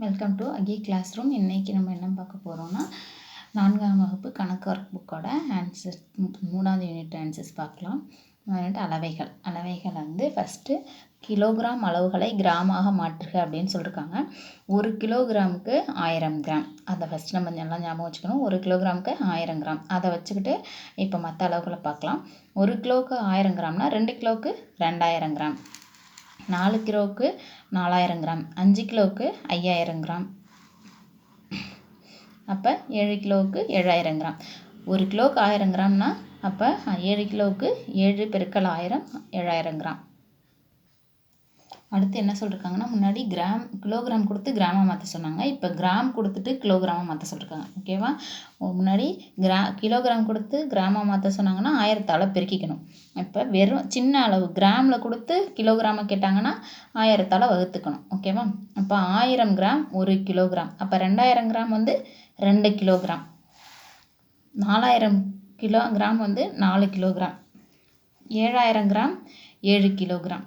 Welcome to அகி classroom. இன்றைக்கி நம்ம என்ன பார்க்க போகிறோம்னா 4ஆம் வகுப்பு கணக்கு ஒர்க் புக்கோட ஆன்சர்ஸ் 3வது யூனிட் ஆன்சர்ஸ் பார்க்கலாம். அளவைகள் வந்து ஃபஸ்ட்டு கிலோகிராம் அளவுகளை கிராமாக மாற்றுக அப்படின்னு சொல்லியிருக்காங்க. 1 கிலோகிராமுக்கு 1000 கிராம். அதை ஃபஸ்ட்டு நம்ம நல்லா ஞாபகம் வச்சுக்கணும். 1 கிலோகிராமுக்கு 1000 கிராம். அதை வச்சுக்கிட்டு இப்போ மற்ற அளவுகளை பார்க்கலாம். 1 கிலோவுக்கு 1000 கிராம்னா 2 கிலோவுக்கு 2000 கிராம், 4 கிலோவுக்கு 4000 கிராம், 5 கிலோவுக்கு 5000 கிராம், அப்போ 7 கிலோவுக்கு 7000 கிராம். 1 கிலோவுக்கு 1000 கிராம்னா அப்போ 7 கிலோவுக்கு 7 பெருக்கல் 1000 7000 கிராம். அடுத்து என்ன சொல்லியிருக்காங்கன்னா, முன்னாடி கிலோகிராம் கொடுத்து கிராமாக மாற்ற சொன்னாங்க. இப்போ கிராம் கொடுத்துட்டு கிலோகிராமாக மாற்ற சொல்லியிருக்காங்க. ஓகேவா? முன்னாடி கிலோகிராம் கொடுத்து கிராமாக மாற்ற சொன்னாங்கன்னா 1000ஆல் பெருக்கிக்கணும். இப்போ வெறும் சின்ன அளவு கிராமில் கொடுத்து கிலோகிராமை கேட்டாங்கன்னா 1000ஆல் வகுத்துக்கணும். ஓகேவா? அப்போ 1000 கிராம் 1 கிலோகிராம். அப்போ 2000 கிராம் வந்து 2 கிலோகிராம், 4000 கிலோகிராம் வந்து 4 கிலோகிராம், 7000 கிராம் 7 கிலோகிராம்.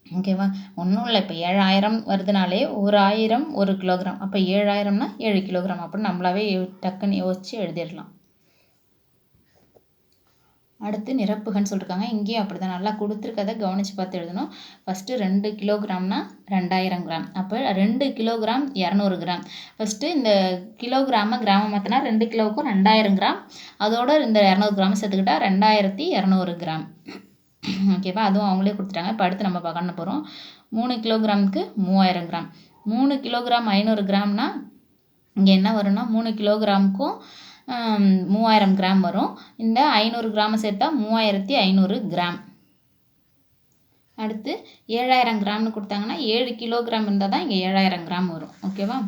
ஓகேவா? ஒன்றும் இல்லை, இப்போ 7000 வருதுனாலே 1000 1 கிலோகிராம், அப்போ 7000னா 7 கிலோகிராம் அப்படின்னு நம்மளாவே டக்குன்னு யோசித்து எழுதிடலாம். அடுத்து நிரப்புகன்னு சொல்லியிருக்காங்க. இங்கேயும் அப்படி தான் நல்லா கொடுத்துருக்கதை கவனித்து பார்த்து எழுதணும். ஃபஸ்ட்டு 2 கிலோகிராம்னா 2000 கிராம், அப்போ 2 கிலோகிராம் 200 கிராம். ஃபஸ்ட்டு இந்த கிலோகிராமை கிராமம் மாற்றினா 2 கிலோவுக்கும் 2000 கிராம், அதோட இந்த 200 கிராம் சேர்த்துக்கிட்டா 2200 கிராம். ஓகேவா? அதுவும் அவங்களே கொடுத்துட்டாங்க. இப்போ அடுத்து நம்ம பார்க்க போகிறோம். 3 கிலோகிராமுக்கு 3000 கிராம். 3 கிலோகிராம் 500 கிராம்னா இங்கே என்ன வரும்னா 3 கிலோகிராமுக்கும் 3000 கிராம் வரும். இந்த 500 கிராமை சேர்த்தா 3500 கிராம். அடுத்து 7000 கிராம்னு கொடுத்தாங்கன்னா 7 கிலோகிராம் இருந்தால் தான் இங்கே 7000 கிராம் வரும். ஓகேவா?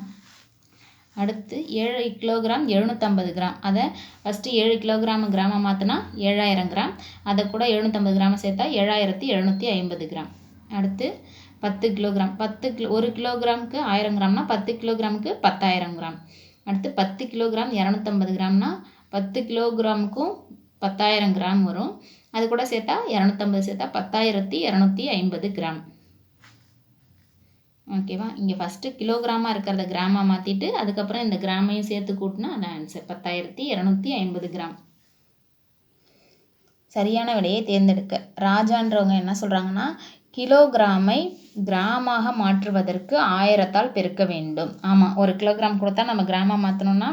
அடுத்து 7 கிலோகிராம் 750 கிராம். அதை ஃபஸ்ட்டு 7 கிலோகிராம் கிராமாக மாற்றினா 7000 கிராம், அதை கூட 750 கிராமை சேர்த்தா 7750 கிராம். அடுத்து 10 கிலோகிராம் 1 கிலோகிராமுக்கு 1000 கிராம்னா 10 கிலோகிராமுக்கு 10000 கிராம். அடுத்து 10 கிலோகிராம் 250 கிராம்னா 10 கிலோகிராமுக்கும் 10000 கிராம் வரும். அது கூட சேர்த்தா 250 சேர்த்தா 10250 கிராம். ஓகேவா? இங்கே ஃபஸ்ட்டு கிலோகிராமாக இருக்கிறத கிராமாக மாற்றிட்டு அதுக்கப்புறம் இந்த கிராமையும் சேர்த்து கூட்டினா அது ஆன்சர் 10250 கிராம். சரியான விடையை தேர்ந்தெடுக்க. ராஜான்றவங்க என்ன சொல்கிறாங்கன்னா, கிலோகிராமை கிராமாக மாற்றுவதற்கு 1000ஆல் பெருக்க வேண்டும். ஆமாம், 1 கிலோகிராம் கொடுத்தா நம்ம கிராமாக மாற்றணும்னா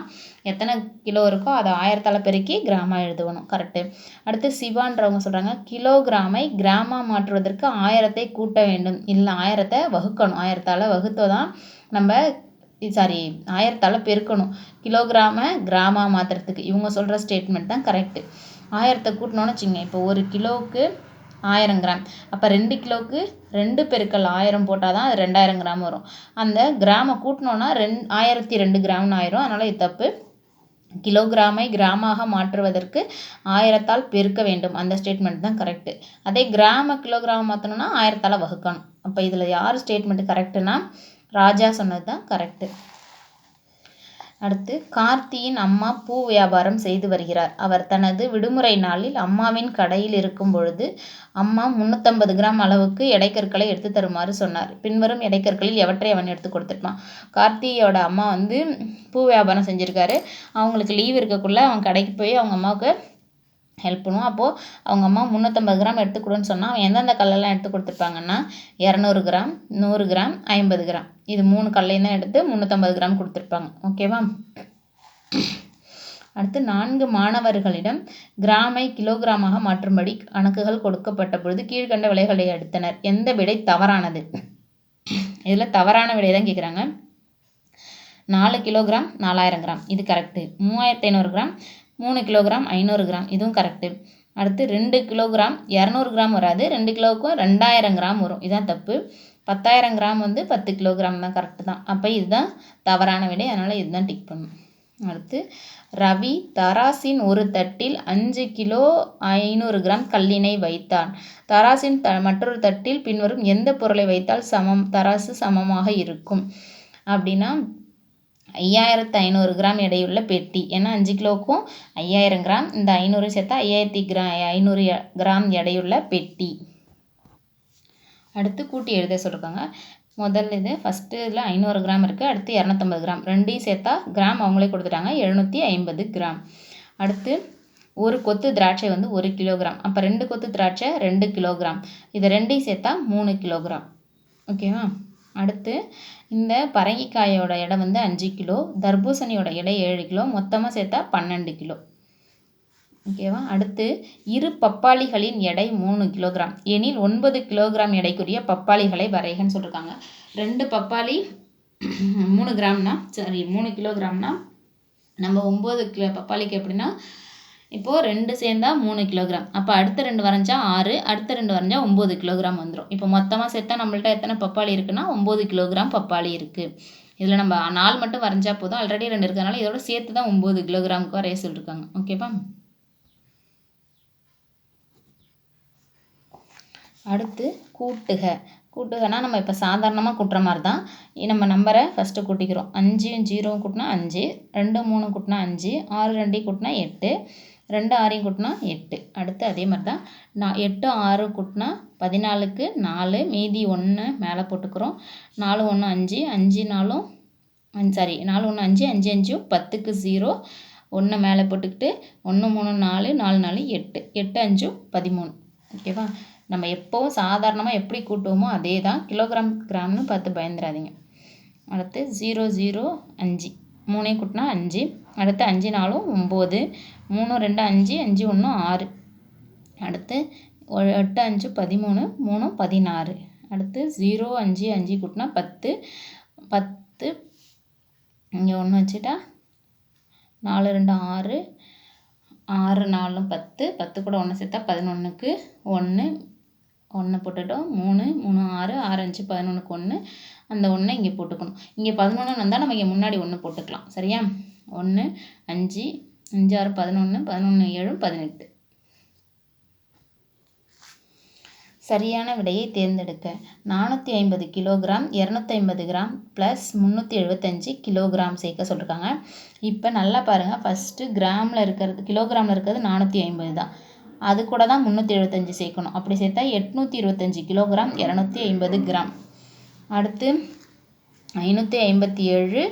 எத்தனை கிலோ இருக்கோ அதை 1000ஆல் பெருக்கி கிராமாக எழுதுவணும். கரெக்டு. அடுத்து சிவான்றவங்க சொல்கிறாங்க, கிலோகிராமை கிராமாக மாற்றுவதற்கு 1000ஐ கூட்ட வேண்டும். இல்லை, 1000ஐ வகுக்கணும். 1000ஆல் வகுத்தோதான் நம்ம 1000ஆல் பெருக்கணும் கிலோகிராமை கிராமாக மாற்றுறதுக்கு. இவங்க சொல்கிற ஸ்டேட்மெண்ட் தான் கரெக்டு. 1000ஐ கூட்டணும்னு வச்சுங்க. இப்போ 1 கிலோவுக்கு 1000 கிராம், அப்போ 2 கிலோவுக்கு 2 பெருக்கல் 1000 போட்டால் தான் அது 2000 கிராம் வரும். அந்த கிராமை கூட்டினோன்னா 1002 கிராம்னு ஆயிரும். அதனால் இது தப்பு. கிலோகிராமை கிராமாக மாற்றுவதற்கு 1000ஆல் பெருக்க வேண்டும். அந்த ஸ்டேட்மெண்ட் தான் கரெக்டு. அதே கிராம கிலோகிராம் மாற்றணும்னா 1000ஆல் வகுக்கணும். அப்போ இதில் யார் ஸ்டேட்மெண்ட் கரெக்டுனா ராஜா சொன்னது தான் கரெக்டு. அடுத்து, கார்த்தியின் அம்மா பூ வியாபாரம் செய்து வருகிறார். அவர் தனது விடுமுறை நாளில் அம்மாவின் கடையில் இருக்கும் பொழுது அம்மா 350 கிராம் அளவுக்கு எடைக்கற்களை எடுத்து தருமாறு சொன்னார். பின்வரும் எடைக்கற்களில் எவற்றை அவன் எடுத்து கொடுத்துருப்பான்? கார்த்தியோட அம்மா வந்து பூ வியாபாரம் செஞ்சுருக்காரு. அவங்களுக்கு லீவ் இருக்கக்குள்ள அவன் கடைக்கு போய் அவங்க அம்மாவுக்கு ஹெல்ப் பண்ணுவோம். அப்போது அவங்க அம்மா 350 கிராம் எடுத்துக்கொடுன்னு சொன்னால் அவன் எந்தெந்த கல்லெல்லாம் எடுத்து கொடுத்துருப்பாங்கன்னா 200 கிராம் 100 கிராம் 50 கிராம், இது 3 கல்லையும் தான் எடுத்து 350 கிராம் கொடுத்துருப்பாங்க. ஓகேவா? அடுத்து, 4 மாணவர்களிடம் கிராமை கிலோகிராமாக மாற்றும்படி கணக்குகள் கொடுக்கப்பட்ட பொழுது கீழ்கண்ட விடைகளை எடுத்தனர். எந்த விடை தவறானது? இதில் தவறான விடை தான் கேட்குறாங்க. 4 கிலோகிராம் 4000 கிராம், இது கரெக்டு. 3500 கிராம் 3 கிலோகிராம் 500 கிராம், இதுவும் கரெக்டு. அடுத்து 2 கிலோகிராம் 200 கிராம் வராது, 2 கிலோவுக்கும் 2000 கிராம் வரும், இதுதான் தப்பு. 10000 கிராம் வந்து 10 கிலோகிராம் தான் கரெக்டு தான். அப்போ இதுதான் தவறான விடை, அதனால் இதுதான் டிக் பண்ணணும். அடுத்து, ரவி தராசின் ஒரு தட்டில் 5 கிலோ 500 கிராம் கல்லினை வைத்தான். தராசின் மற்றொரு தட்டில் பின்வரும் எந்த பொருளை வைத்தால் தராசு சமமாக இருக்கும் அப்படின்னா 5500 கிராம் எடையுள்ள பெட்டி. ஏன்னா 5 கிலோவுக்கும் 5000 கிராம், இந்த 500 சேர்த்தா 5500 கிராம் எடையுள்ள பெட்டி. அடுத்து கூட்டி எழுத சொல்லியிருக்காங்க. முதல் இது ஃபஸ்ட்டு இதில் 500 கிராம் இருக்குது, அடுத்து 250 கிராம், ரெண்டையும் சேர்த்தா கிராம் அவங்களே கொடுத்துட்டாங்க 750 கிராம். அடுத்து ஒரு கொத்து திராட்சை வந்து 1 கிலோகிராம், அப்போ 2 கொத்து திராட்சை 2 கிலோகிராம், இதை ரெண்டையும் சேர்த்தா 3 கிலோகிராம். ஓகேவா? அடுத்து இந்த பரங்கிக்காயோட எடை வந்து 5 கிலோ, தர்பூசணியோட எடை 7 கிலோ, மொத்தமாக சேர்த்தா 12 கிலோ. ஓகேவா? அடுத்து இரு பப்பாளிகளின் எடை 3 கிலோகிராம் எனில் 9 கிலோகிராம் எடைக்குரிய பப்பாளிகளை வரைகன்னு சொல்லியிருக்காங்க. 2 பப்பாளி 3 கிராம்னா 3 கிலோகிராம்னா நம்ம 9 பப்பாளிக்கு எப்படின்னா இப்போது 2 சேர்ந்தா 3 கிலோகிராம், அப்போ அடுத்த 2 வரைஞ்சா 6, அடுத்த 2 வரைஞ்சா 9 கிலோகிராம் வந்துடும். இப்போ மொத்தமாக சேர்த்தா நம்மள்ட்ட எத்தனை பப்பாளி இருக்குன்னா 9 கிலோகிராம் பப்பாளி இருக்குது. இதில் நம்ம 4 மட்டும் வரைஞ்சா போதும், ஆல்ரெடி 2 இருக்கிறதுனால இதோட சேர்த்து தான் 9 கிலோகிராமுக்கு வரைய சொல்லியிருக்காங்க. ஓகேப்பா? அடுத்து கூட்டுகனா நம்ம இப்போ சாதாரணமாக கூட்டுற மாதிரி தான். நம்ம நம்பரை ஃபஸ்ட்டு கூட்டிக்கிறோம். 5யும் 0வும் கூட்டினா 5, 2 3 கூட்டினா 5, 6 2 கூட்டினா 8, 2 6 கூட்டினா 8. அடுத்து அதே மாதிரி தான் 8 6 கூட்டினா 14க்கு 4, மீதி 1 மேலே போட்டுக்கிறோம். 4 1 5, 5 4 4 1 5, 5 5 10க்கு 0, 1 மேலே போட்டுக்கிட்டு 1 3 4, 4 4 8, 8 5 13. ஓகேவா? நம்ம எப்போவும் சாதாரணமாக எப்படி கூட்டுவோமோ அதே தான், கிலோகிராம் கிராம்னு பார்த்து பயந்துடாதீங்க. அடுத்து 0 0 5, 3 கூட்டினா 5, அடுத்து 5 4 9, 3 2 5, 5 1 6, அடுத்து 8 5 13, 3 16, அடுத்து 0 5 5 கூட்டினா 10, 10 இங்கே 1 வச்சுட்டா 4 2 6, 6 4 10, 10 கூட 1 சேர்த்தா 11க்கு 1, 1 போட்டுட்டோம். 3 3 6, 6 5 11க்கு 1, அந்த 1 இங்கே போட்டுக்கணும். இங்கே 11 வந்தால் நம்ம இங்கே முன்னாடி 1 போட்டுக்கலாம். சரியா? 1 5 5 6 11, 11 7 18. சரியான விடையை தேர்ந்தெடுக்க. 450 கிலோகிராம் 250 கிராம் ப்ளஸ் 375 கிலோகிராம் சேர்க்க சொல்லியிருக்காங்க. இப்போ நல்லா பாருங்கள், ஃபஸ்ட்டு கிராமில் இருக்கிறது கிலோகிராமில் இருக்கிறது 450 தான், அது கூட தான் 375 சேர்க்கணும். அப்படி சேர்த்தா 825 கிலோகிராம் 250 கிராம். அடுத்து 557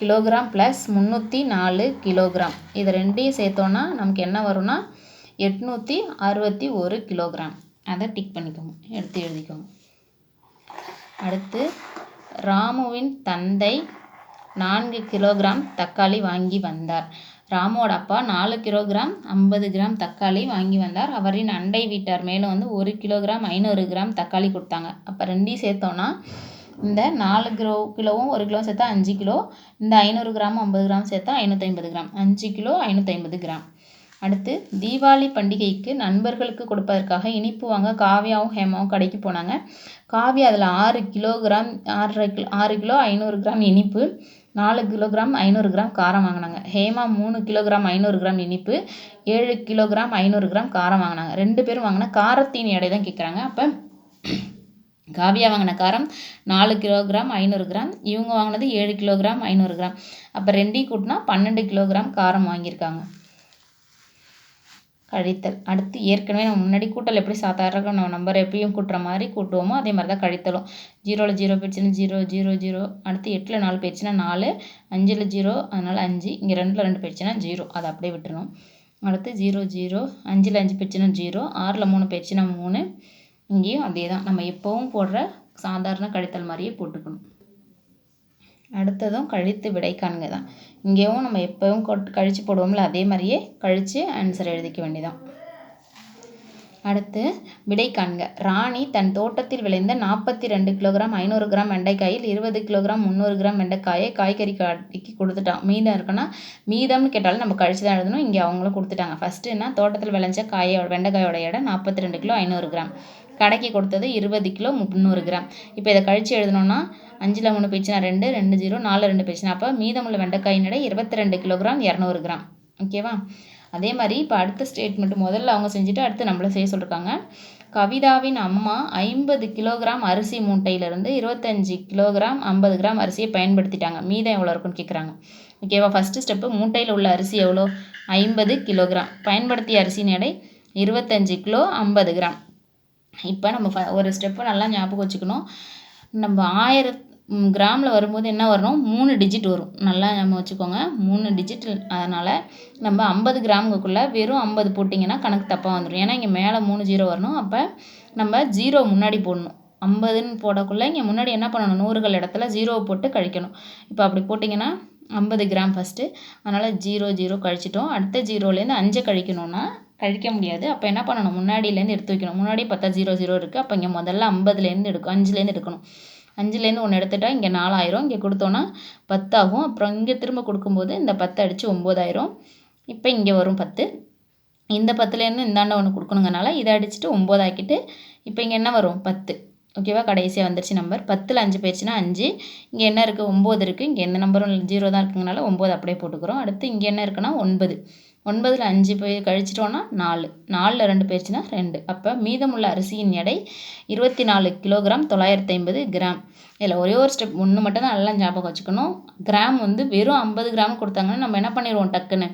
கிலோகிராம் ப்ளஸ் 304 கிலோகிராம், இது ரெண்டையும் சேர்த்தோன்னா நமக்கு என்ன வரும்னா 861 கிலோகிராம். அதை டிக் பண்ணிக்கோங்க, எடுத்து எழுதிக்கோங்க. அடுத்து ராமுவின் தந்தை 4 கிலோகிராம் தக்காளி வாங்கி வந்தார். ராமோட அப்பா 4 கிலோகிராம் 50 கிராம் தக்காளி வாங்கி வந்தார். அவரின் அண்டை வீட்டார் மேலும் வந்து 1 கிலோகிராம் 500 கிராம் தக்காளி கொடுத்தாங்க. அப்போ ரெண்டையும் சேர்த்தோன்னா இந்த 4 கிலோவும் 1 கிலோ சேர்த்தா 5 கிலோ, இந்த 500 கிராம் 50 கிராம் சேர்த்தா 550 கிராம், 5 கிலோ 550 கிராம். அடுத்து தீபாவளி பண்டிகைக்கு நண்பர்களுக்கு கொடுப்பதற்காக இனிப்பு வாங்க காவியாவும் ஹேமாவும் கடைக்கு போனாங்க. காவியா அதில் 6 கிலோகிராம் 6 கிலோ 500 கிராம் இனிப்பு, 4 கிலோகிராம் 500 கிராம் காரம் வாங்கினாங்க. ஹேமா 3 கிலோகிராம் 500 கிராம் இனிப்பு, 7 கிலோகிராம் 500 கிராம் காரம் வாங்கினாங்க. 2 பேரும் வாங்கின காரத்தின் எடை தான் கேட்குறாங்க. அப்போ காவியா வாங்கின காரம் 4 கிலோகிராம் 500 கிராம், இவங்க வாங்கினது 7 கிலோகிராம் 500 கிராம், அப்போ ரெண்டையும் கூட்டினா 12 கிலோகிராம் காரம் வாங்கியிருக்காங்க. கழித்தல். அடுத்து ஏற்கனவே நம்ம முன்னாடி கூட்டல் எப்படி சாதாரண நம்ம நம்பர் எப்பயும் கூட்டுற மாதிரி கூட்டுவோமோ அதே மாதிரி தான் கழித்தலும். 0ல் 0 போயிடுச்சுன்னா 0 0 0, அடுத்து 8ல் 4 போயிடுச்சுன்னா 4, 5ல் 0 அதனால் 5, இங்கே 2ல் 2 போயிடுச்சுன்னா 0, அதை அப்படியே விட்டுறணும். அடுத்து 0 0, 5ல் 5 போயிடுச்சுன்னா 0, 6ல் 3 போயிடுச்சுன்னா 3, இங்கேயும் அதே தான் நம்ம எப்போவும் போடுற சாதாரண கழித்தல் மாதிரியே போட்டுக்கணும். அடுத்ததும் கழித்து விடை காண்க தான். இங்கேயும் நம்ம எப்போவும் கழித்து போடுவோம்ல அதே மாதிரியே கழித்து ஆன்சர் எழுதிக்க வேண்டியதான். அடுத்து விடை காண்க. ராணி தன் தோட்டத்தில் விளைந்த 42 கிலோகிராம் 500 கிராம் வெண்டைக்காயில் 20 கிலோகிராம் 300 கிராம் வெண்டைக்காயை காய்கறி கடைக்கு கொடுத்துட்டான். மீதம் இருக்குன்னா மீதம்னு கேட்டாலும் நம்ம கழிச்சு தான் எழுதணும். இங்கே அவங்களும் கொடுத்துட்டாங்க. ஃபஸ்ட்டுன்னா தோட்டத்தில் விளைஞ்ச வெண்டைக்காயோட எடை 42 கிலோ 500 கிராம், கடைக்கு கொடுத்தது 20 கிலோ 300 கிராம். இப்போ இதை கழித்து எழுதணும்னா 5ல் 3 போயிடுச்சுன்னா 2, 2 0, 4 2 போயிடுச்சுன்னா அப்போ மீதமுள்ள வெண்டைக்காயின் எடை 22 கிலோகிராம் 200 கிராம். ஓகேவா? அதே மாதிரி இப்போ அடுத்த ஸ்டேட்மெண்ட் முதல்ல அவங்க செஞ்சுட்டு அடுத்து நம்மளை செய்ய சொல்லியிருக்காங்க. கவிதாவின் அம்மா 50 கிலோகிராம் அரிசி மூட்டையிலிருந்து 25 கிலோகிராம் 50 கிராம் அரிசியை பயன்படுத்திட்டாங்க. மீதம் எவ்வளோ இருக்குன்னு கேட்குறாங்க. ஓகேவா? ஃபஸ்ட்டு ஸ்டெப்பு மூட்டையில் உள்ள அரிசி எவ்வளோ 50 கிலோகிராம், பயன்படுத்திய அரிசியின் எடை 25 கிலோ 50 கிராம். இப்போ நம்ம ஒரு ஸ்டெப்பு நல்லா ஞாபகம் வச்சுக்கணும். நம்ம 1000 கிராமில் வரும்போது என்ன வரணும், 3 டிஜிட் வரும். நல்லா நம்ம வச்சுக்கோங்க, 3 டிஜிட். அதனால் நம்ம 50 கிராமுக்குள்ளே வெறும் 50 போட்டிங்கன்னா கணக்கு தப்பாக வந்துடும். ஏன்னா இங்கே மேலே 3 ஜீரோ வரணும். அப்போ நம்ம 0 முன்னாடி போடணும். 50ன்னு போடக்குள்ளே இங்கே முன்னாடி என்ன பண்ணணும், நூறுகள் இடத்துல 0 போட்டு கழிக்கணும். இப்போ அப்படி போட்டிங்கன்னா 50 கிராம் ஃபஸ்ட்டு. அதனால் 0 0 கழிச்சிட்டோம். அடுத்த 0லேருந்து 5 கழிக்கணும்னா கழிக்க முடியாது. அப்போ என்ன பண்ணணும், முன்னாடியிலேருந்து எடுத்து வைக்கணும். முன்னாடி பார்த்தா 0 0 இருக்குது. அப்போ இங்கே முதல்ல 50லேருந்து 5லேருந்து எடுக்கணும். 5லேருந்து 1 எடுத்துட்டா இங்கே 4 ஆயிரும். இங்கே கொடுத்தோன்னா 10 ஆகும். அப்புறம் இங்கே திரும்ப கொடுக்கும்போது இந்த 10 அடித்து 9 ஆயிரும். இப்போ இங்கே வரும் 10. இந்த 10லேருந்து இந்தாண்ட 1 கொடுக்கணுங்கனால இதை அடிச்சுட்டு 9 ஆக்கிட்டு இப்போ இங்கே என்ன வரும், 10. ஓகேவா, கடைசியாக வந்துருச்சு நம்பர். 10ல் 5 போயிடுச்சுன்னா 5. இங்கே என்ன இருக்குது, 9 இருக்குது. இங்கே எந்த நம்பரும் 0 தான் இருக்குங்கனால 9 அப்படியே போட்டுக்கிறோம். அடுத்து இங்கே என்ன இருக்குன்னா 9. 9ல் 5 போய் கழிச்சிட்டோன்னா 4. 4ல் 2 போயிடுச்சுன்னா 2. அப்போ மீதமுள்ள அரிசியின் எடை 24 கிலோகிராம் 950 கிராம். இதில் ஒரே ஒரு ஸ்டெப் ஒன்று மட்டும் தான் நல்லா ஞாபகம் வச்சுக்கணும். கிராம் வந்து வெறும் 50 கிராம் கொடுத்தாங்கன்னா நம்ம என்ன பண்ணிடுவோம், டக்குன்னு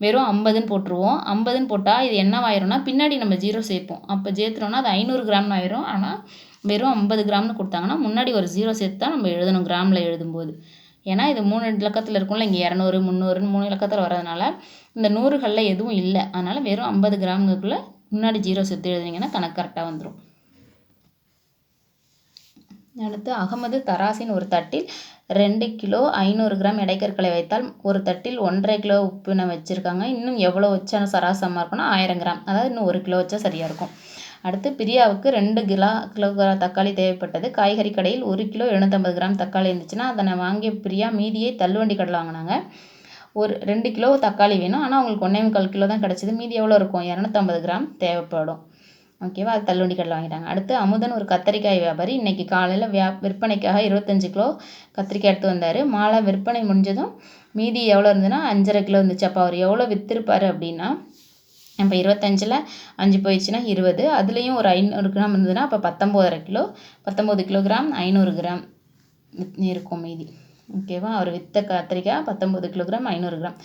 வெறும் 50ன்னு போட்டுருவோம். 50ன்னு போட்டால் இது என்னவாயிரும்னா பின்னாடி நம்ம 0 சேர்ப்போம். அப்போ சேர்த்துறோன்னா அது 500 கிராம் ஆயிரும். ஆனால் வெறும் 50 கிராம்னு கொடுத்தாங்கன்னா முன்னாடி ஒரு 0 சேர்த்து தான் நம்ம எழுதணும் கிராமில் எழுதும்போது. ஏன்னா இது 3 இலக்கத்தில் இருக்கும்ல, இங்கே 200 300ன்னு 3 இலக்கத்தில் வரதுனால இந்த 100களில் எதுவும் இல்லை. அதனால் வெறும் 50 கிராமுக்குள்ளே முன்னாடி 0 சேர்த்து எழுதுனீங்கன்னா கணக்கு கரெக்டாக வந்துடும். அடுத்து அகமது தராசின் ஒரு தட்டில் 2 கிலோ 500 கிராம் எடைக்கற்களை வைத்தால் ஒரு தட்டில் 1.5 கிலோ உப்புனை வச்சுருக்காங்க. இன்னும் எவ்வளோ வச்சா சராசமாக இருக்குன்னா 1000 கிராம். அதாவது இன்னும் 1 கிலோ வச்சா சரியாக இருக்கும். அடுத்து பிரியாவுக்கு 2 கிலோகிராம் தக்காளி தேவைப்பட்டது. காய்கறி கடையில் 1 கிலோ 750 கிராம் தக்காளி இருந்துச்சுன்னா அதனை வாங்கிய பிரியா மீதியை தள்ளுவண்டி கடையில் வாங்கினாங்க. ஒரு 2 கிலோ தக்காளி வேணும், ஆனால் அவங்களுக்கு 1.25 கிலோ தான் கிடச்சிது. மீதி எவ்வளோ இருக்கும், 250 கிராம் தேவைப்படும். ஓகேவா, அது தள்ளுவண்டி கடையில் வாங்கிட்டாங்க. அடுத்து அமுதன் ஒரு கத்திரிக்காய் வியாபாரி. இன்றைக்கி காலையில் விற்பனைக்காக 25 கிலோ கத்திரிக்காய் எடுத்து வந்தார். மாலை விற்பனை முடிஞ்சதும் மீதி எவ்வளோ இருந்ததுன்னா 5.5 கிலோ இருந்துச்சு. அப்போ அவர் எவ்வளோ விற்றுருப்பார் அப்படின்னா, இப்போ 25ல் 5 போயிடுச்சுன்னா 20. அதுலேயும் ஒரு 500 கிராம் இருந்ததுன்னா அப்போ 19.5 கிலோ 19 கிலோகிராம் 500 கிராம் இருக்கும் மீதி. ஓகேவா, அவர் விற்ற கத்திரிக்காய் 19 கிலோகிராம் 500 கிராம்.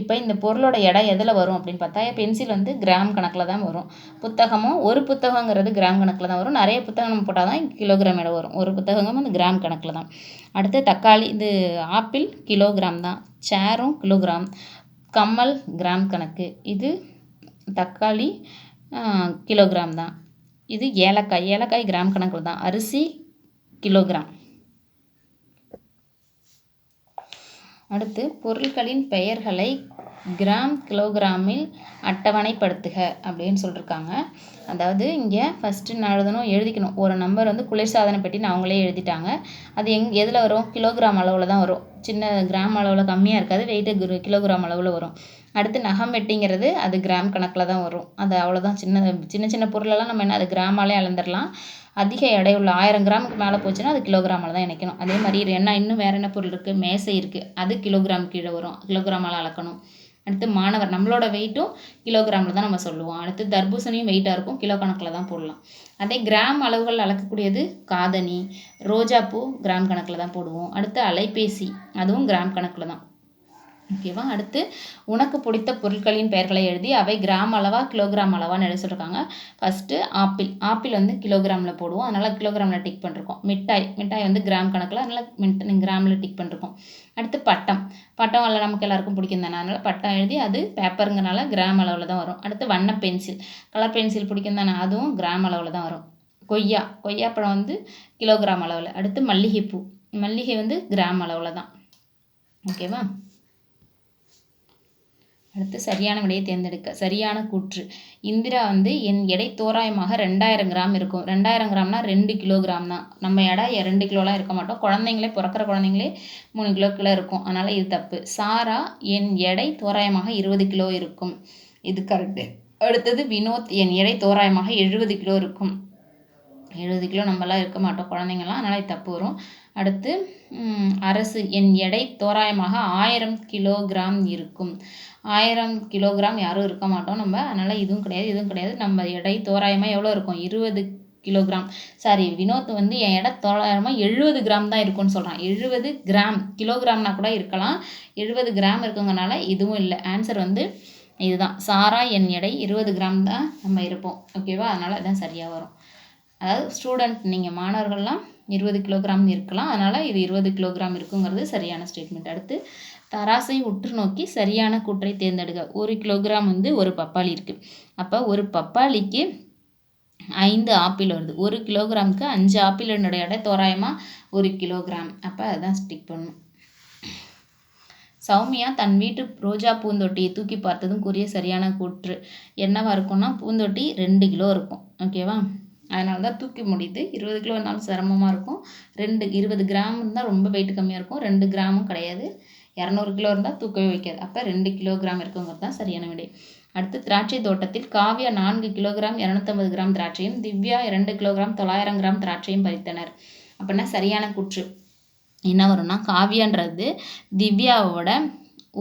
இப்போ இந்த பொருளோட எடை எதில் வரும் அப்படின்னு பார்த்தா, பென்சில் வந்து கிராம் கணக்கில் தான் வரும். புத்தகமும் ஒரு புத்தகங்கிறது கிராம் கணக்கில் தான் வரும். நிறைய புத்தகம் நம்ம போட்டால் தான் கிலோகிராம் எடை வரும். ஒரு புத்தகமும் அந்த கிராம் கணக்கில் தான். அடுத்து தக்காளி, இது ஆப்பிள் கிலோகிராம் தான். சேரும் கிலோகிராம். கம்மல் கிராம் கணக்கு. இது தக்காளி கிலோகிராம் தான். இது ஏலக்காய் கிராம் கணக்கில் தான். அரிசி கிலோகிராம். அடுத்து பொருட்களின் பெயர்களை கிராம் கிலோகிராமில் அட்டவணைப்படுத்துக அப்படின்னு சொல்லியிருக்காங்க. அதாவது இங்கே ஃபஸ்ட்டு நான் எழுதிக்கணும். ஒரு நம்பர் வந்து குளிர்சாதன பெட்டின்னு அவங்களே எழுதிட்டாங்க. அது எதில் வரும், கிலோகிராம் அளவில் தான் வரும். சின்ன கிராம் அளவில் கம்மியாக இருக்காது, வெயிட்டு கிலோகிராம் அளவில் வரும். அடுத்து நகம் வெட்டிங்கிறது அது கிராம் கணக்கில் தான் வரும். அது அவ்வளோதான். சின்ன சின்ன பொருளெல்லாம் நம்ம என்ன அது கிராமாலே அளந்துடலாம். அதிக எடை உள்ள 1000 கிராமுக்கு மேலே போச்சுன்னா அது கிலோகிராமில் தான் இணைக்கணும். அதே மாதிரி இன்னும் வேறு என்ன பொருள் இருக்குது, மேசை இருக்குது, அது கிலோகிராம் கீழே வரும், கிலோகிராமால் அளக்கணும். அடுத்து மாணவர், நம்மளோட வெயிட்டும் கிலோகிராமில் தான் நம்ம சொல்லுவோம். அடுத்து தர்பூசணியும் வெயிட்டாக இருக்கும், கிலோ கணக்கில் தான் போடலாம். அதே கிராம் அளவுகள் அளக்கக்கூடியது காதணி, ரோஜாப்பூ கிராம் கணக்கில் தான் போடுவோம். அடுத்து அலைபேசி, அதுவும் கிராம் கணக்கில் தான். ஓகேவா. அடுத்து உனக்கு பிடித்த பொருட்களின் பெயர்களை எழுதி அவை கிராம் அளவா கிலோகிராம் அளவான்னு எழுத சொல்லியிருக்காங்க. ஃபஸ்ட்டு ஆப்பிள் வந்து கிலோகிராமில் போடுவோம், அதனால் கிலோகிராமில் டிக் பண்ணிருக்கோம். மிட்டாய் வந்து கிராம் கணக்கில், அதனால் கிராமில் டிக் பண்ணிருக்கோம். அடுத்து பட்டம் எல்லாம் நமக்கு எல்லாருக்கும் பிடிக்கும் தானே, அதனால் பட்டம் எழுதி அது பேப்பருங்கனால கிராம் அளவில் தான் வரும். அடுத்து வண்ண பென்சில், கலர் பென்சில் பிடிக்கும் தானே, அதுவும் கிராம் அளவில் தான் வரும். கொய்யாப்பழம் வந்து கிலோகிராம் அளவில். அடுத்து மல்லிகை வந்து கிராம் அளவில் தான். ஓகேவா. அடுத்து சரியான விடையை தேர்ந்தெடுக்க. சரியான கூற்று, இந்திரா வந்து என் எடை தோராயமாக 2000 கிராம் இருக்கும். 2000 கிராம்னா 2 கிலோகிராம் தான். நம்ம எடை 2 கிலோலாம் இருக்க மாட்டோம். பிறக்கிற குழந்தைங்களே 3 கிலோக்குள்ளே இருக்கும். அதனால் இது தப்பு. சாரா என் எடை தோராயமாக 20 கிலோ இருக்கும். இது கரெக்டு. அடுத்தது வினோத், என் எடை தோராயமாக 70 கிலோ இருக்கும். 70 கிலோ நம்மளாம் இருக்க மாட்டோம் குழந்தைங்களாம், அதனால் இது தப்பு வரும். அடுத்து அரசு, என் எடை தோராயமாக 1000 கிலோகிராம் இருக்கும். 1000 கிலோகிராம் யாரும் இருக்க மாட்டோம் நம்ம, அதனால் இதுவும் கிடையாது. நம்ம எடை தோராயமாக எவ்வளோ இருக்கும், 20 கிலோகிராம். வினோத் வந்து என் எடை தோராயமாக 70 கிராம் தான் இருக்கும்னு சொல்கிறான். 70 கிராம், கிலோகிராம்னா கூட இருக்கலாம், 70 கிராம் இருக்குங்கனால இதுவும் இல்லை. ஆன்சர் வந்து இதுதான். சாரா என் எடை 20 கிராம் தான் நம்ம இருப்போம். ஓகேவா, அதனால் அதுதான் சரியாக வரும். அதாவது ஸ்டூடெண்ட், நீங்கள் மாணவர்கள்லாம் 20 கிலோகிராம் இருக்கலாம். அதனால் இது 20 கிலோகிராம் இருக்குங்கிறது சரியான ஸ்டேட்மெண்ட். அடுத்து தராசை உற்று நோக்கி சரியான கூற்றை தேர்ந்தெடுக்க. 1 கிலோகிராம் வந்து ஒரு பப்பாளி இருக்குது. அப்போ ஒரு பப்பாளிக்கு 5 ஆப்பிள் வருது. 1 கிலோகிராமுக்கு 5 ஆப்பிளினுடைய எடை தோராயமாக 1 கிலோகிராம். அப்போ அதுதான் ஸ்டிக் பண்ணணும். சௌமியா தன் வீட்டு ரோஜா பூந்தொட்டியை தூக்கி பார்த்ததும் கூறிய சரியான கூற்று என்னவா இருக்கும்னா, பூந்தொட்டி 2 கிலோ இருக்கும். ஓகேவா? அதனால தான் தூக்கி முடியுது. 20 கிலோ இருந்தாலும் சிரமமாக இருக்கும். 20 கிராம் இருந்தால் ரொம்ப வெயிட் கம்மியாக இருக்கும். 2 கிராமும் கிடையாது. 200 கிலோ இருந்தால் தூக்கவே வைக்காது. அப்போ 2 கிலோகிராம் இருக்குங்கிறது தான் சரியான விடை. அடுத்து திராட்சை தோட்டத்தில் காவ்யா 4 கிலோகிராம் 250 கிராம் திராட்சையும் திவ்யா 2 கிலோகிராம் 900 கிராம் திராட்சையும் பறித்தனர். அப்படின்னா சரியான கூற்று என்ன வரும்னா, காவ்யான்றது திவ்யாவோட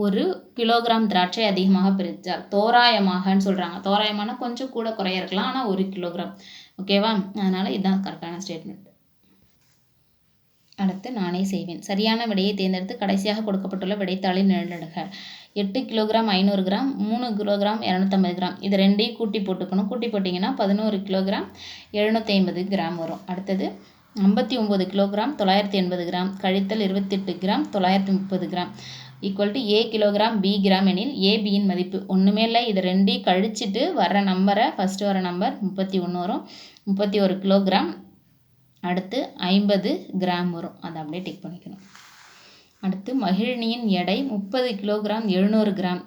1 கிலோகிராம் திராட்சை அதிகமாக பறித்தார். தோராயமாகன்னு சொல்கிறாங்க. தோராயமான கொஞ்சம் கூட குறைய இருக்கலாம், ஆனால் 1 கிலோகிராம். ஓகேவா? அதனால் இதுதான் கரெக்டான ஸ்டேட்மெண்ட். அடுத்து நானே செய்வேன். சரியான விடையை தேர்ந்தெடுத்து கடைசியாக கொடுக்கப்பட்டுள்ள விடைத்தாளில் நிழலிடுக. 8 கிலோகிராம் 500 கிராம் 3 கிலோகிராம் 250 கிராம் இது ரெண்டையும் கூட்டி போட்டுக்கணும். கூட்டி போட்டிங்கன்னா 11 கிலோகிராம் 750 கிராம் வரும். அடுத்தது 59 கிலோகிராம் 980 கிராம் கழித்தல் 28 gram 930 gram equal to A kilogram B gram எனில் ஏபியின் மதிப்பு ஒன்றுமே இல்லை. இது ரெண்டையும் கழிச்சிட்டு வர்ற நம்பரை ஃபஸ்ட்டு வர நம்பர் 31 வரும். 31 கிலோகிராம் அடுத்து 50 கிராம் வரும். அதை அப்படியே டிக் பண்ணிக்கணும். அடுத்து மகிழினியின் எடை 30 கிலோகிராம் 700 கிராம்.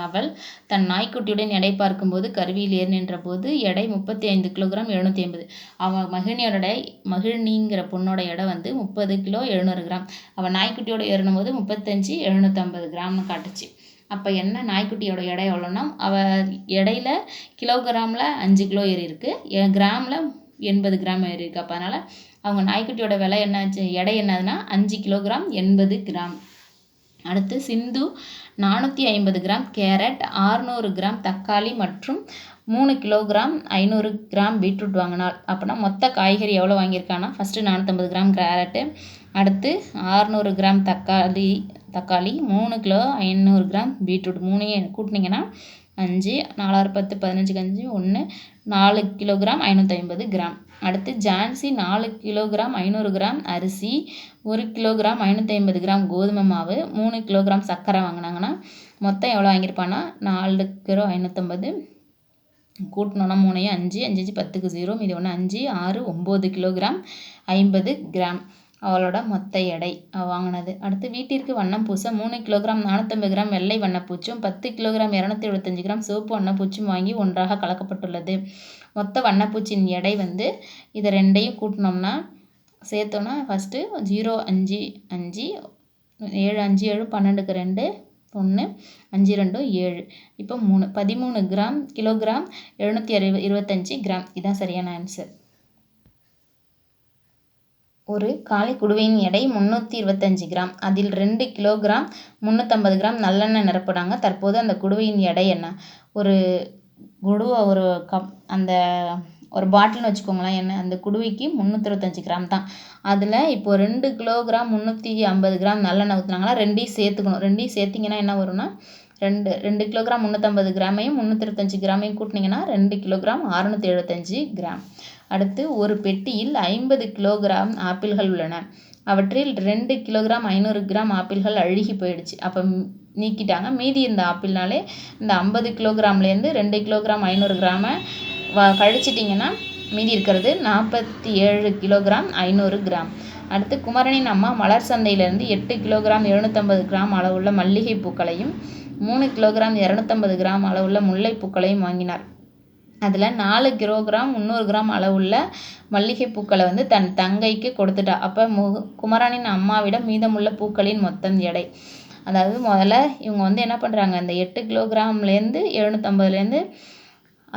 அவள் தன் நாய்க்குட்டியுடன் எடை பார்க்கும்போது கருவியில் ஏறி நின்ற போது எடை 35 கிலோகிராம் 750. அவள் மகிழினிங்கிற பொண்ணோட எடை வந்து 30 கிலோ 700 கிராம். அவள் நாய்க்குட்டியோட ஏறினும்போது 35 750 கிராம்னு காட்டுச்சு. அப்போ என்ன நாய்க்குட்டியோட எடை எவ்வளோன்னா, அவள் எடையில் கிலோகிராமில் 5 கிலோ ஏறி இருக்குது, கிராமில் 80 கிராம் ஏறி இருக்குது. அப்போ அதனால் அவங்க நாய்க்குட்டியோட விலை என்னாச்சு, எடை என்னதுன்னா 5 கிலோகிராம் 80 கிராம். அடுத்து சிந்து 450 கிராம் கேரட் 600 கிராம் தக்காளி மற்றும் 3 கிலோகிராம் 500 கிராம் பீட்ரூட் வாங்கினாள். அப்படின்னா மொத்த காய்கறி எவ்வளோ வாங்கியிருக்கான்னா, ஃபஸ்ட்டு 450 கிராம் கேரட்டு, அடுத்து 600 கிராம் தக்காளி 3 kilo 500 gram beetroot 3 கூட்டினீங்கன்னா 5 4 10 15 5 1 4 kilogram 550 gram. அடுத்து ஜான்சி 4 கிலோகிராம் 500 கிராம் அரிசி 1 கிலோகிராம் 550 கிராம் கோதுமை மாவு 3 கிலோகிராம் சர்க்கரை வாங்கினாங்கன்னா மொத்தம் எவ்வளோ வாங்கியிருப்பான்னா 4 கிலோ 550 கூட்டினோன்னா 3 5 5 10க்கு 0 மீதி 1 5 6 9 கிலோகிராம் 50 கிராம் அவளோட மொத்த எடை வாங்கினது. அடுத்து வீட்டிற்கு வண்ணம் பூச 3 கிலோகிராம் 450 கிராம் வெள்ளை வண்ணப்பூச்சும் 10 கிலோகிராம் 275 கிராம் சிவப்பு வண்ணப்பூச்சும் வாங்கி ஒன்றாக கலக்கப்பட்டுள்ளது. மொத்த வண்ணப்பூச்சின் எடை வந்து இதை ரெண்டையும் கூட்டினோம்னா சேர்த்தோன்னா ஃபஸ்ட்டு 0 5 5 7 5 7 12க்கு 2 1 5 2 7 இப்போ 3 13 கிலோகிராம் 725 கிராம். இதுதான் சரியான ஆன்சர். ஒரு காலை குடுவையின் எடை 325 கிராம். அதில் 2 கிலோகிராம் 350 கிராம் நல்லெண்ணெய் நிரப்புனாங்க. தற்போது அந்த குடுவையின் எடை என்ன? ஒரு குடுவை ஒரு பாட்டில்னு வச்சுக்கோங்களேன். என்ன அந்த குடுவைக்கு 325 கிராம் தான். அதில் இப்போது 2 கிலோகிராம் 350 கிராம் நல்லெண்ணெய் ஊற்றுனாங்கன்னா ரெண்டையும் சேர்த்துக்கணும். ரெண்டையும் சேர்த்திங்கன்னா என்ன வரும்னா 2 கிலோகிராம் 350 கிராமையும் 325 கிராமையும் கூட்டினீங்கன்னா 2 கிலோகிராம் 675 கிராம். அடுத்து ஒரு பெட்டியில் 50 கிலோகிராம் ஆப்பிள்கள் உள்ளன. அவற்றில் 2 கிலோகிராம் 500 கிராம் ஆப்பிள்கள் அழுகி போயிடுச்சு. அப்போ நீக்கிட்டாங்க. மீதி இந்த ஆப்பிள்னாலே இந்த 50 கிலோகிராம்லேருந்து 2 கிலோகிராம் 500 கிராமை கழிச்சிட்டிங்கன்னா மீதி இருக்கிறது 47 கிலோகிராம் 500 கிராம். அடுத்து குமரனின் அம்மா மலர் சந்தையிலேருந்து 8 கிலோகிராம் 750 கிராம் அளவுள்ள மல்லிகை பூக்களையும் 3 கிலோகிராம் 250 கிராம் அளவுள்ள முல்லைப்பூக்களையும் வாங்கினார். அதில் 4 கிலோகிராம் 300 கிராம் அளவுள்ள மல்லிகை பூக்களை வந்து தன் தங்கைக்கு கொடுத்துட்டா. அப்போ குமரனின் அம்மாவிடம் மீதமுள்ள பூக்களின் மொத்தம் எடை. அதாவது முதல்ல இவங்க வந்து என்ன பண்ணுறாங்க, இந்த 8 கிலோகிராம்லேருந்து 750லேருந்து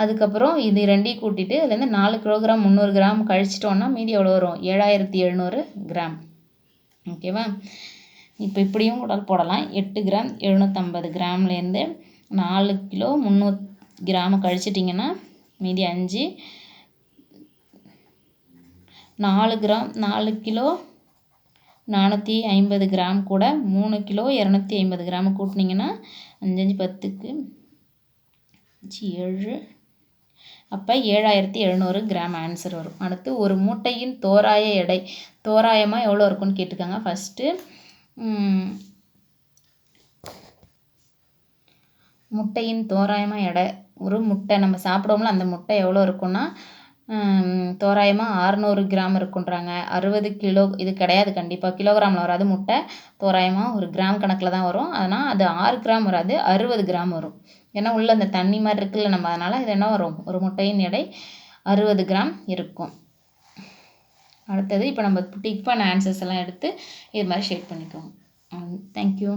அதுக்கப்புறம் இது ரெண்டையும் கூட்டிட்டு அதுலேருந்து 4 கிலோகிராம் 300 கிராம் கழிச்சிட்டோன்னா மீதி எவ்வளோ வரும், 7700 கிராம். ஓகேவா? இப்போ இப்படியும் கூட போடலாம். 8 கிராம் 750 கிராம்லேருந்து 4 கிலோ 300 கிராம் கழிச்சிட்டிங்கன்னா மீதி 5 4 கிலோ 450 கிராம் கூட 3 கிலோ 250 கிராம் கூட்டினீங்கன்னா 5 5 10க்கு 7 அப்போ 7700 கிராம் ஆன்சர் வரும். அடுத்து ஒரு மூட்டையின் தோராய எடை தோராயமாக எவ்வளோ இருக்குன்னு கேட்டிருக்காங்க. ஃபஸ்ட்டு முட்டையின் தோராயமாக எடை, ஒரு முட்டை நம்ம சாப்பிடுவோம்ல அந்த முட்டை எவ்வளோ இருக்குன்னா தோராயமாக 600 கிராம் இருக்குன்றாங்க. 60 கிலோ இது கிடையாது, கண்டிப்பாக கிலோகிராமில் வராது. முட்டை தோராயமாக ஒரு கிராம் கணக்கில் தான் வரும். அதனால் அது 6 கிராம் வராது, 60 கிராம் வரும். ஏன்னா உள்ள அந்த தண்ணி மாதிரி இருக்குல்ல நம்ம, அதனால் இது என்ன வரும், ஒரு முட்டையின் எடை 60 கிராம் இருக்கும். அடுத்தது இப்போ நம்ம டிக் பண்ண ஆன்சர்ஸ் எல்லாம் எடுத்து இது மாதிரி ஷேர் பண்ணிக்கோங்க. தேங்க்யூ.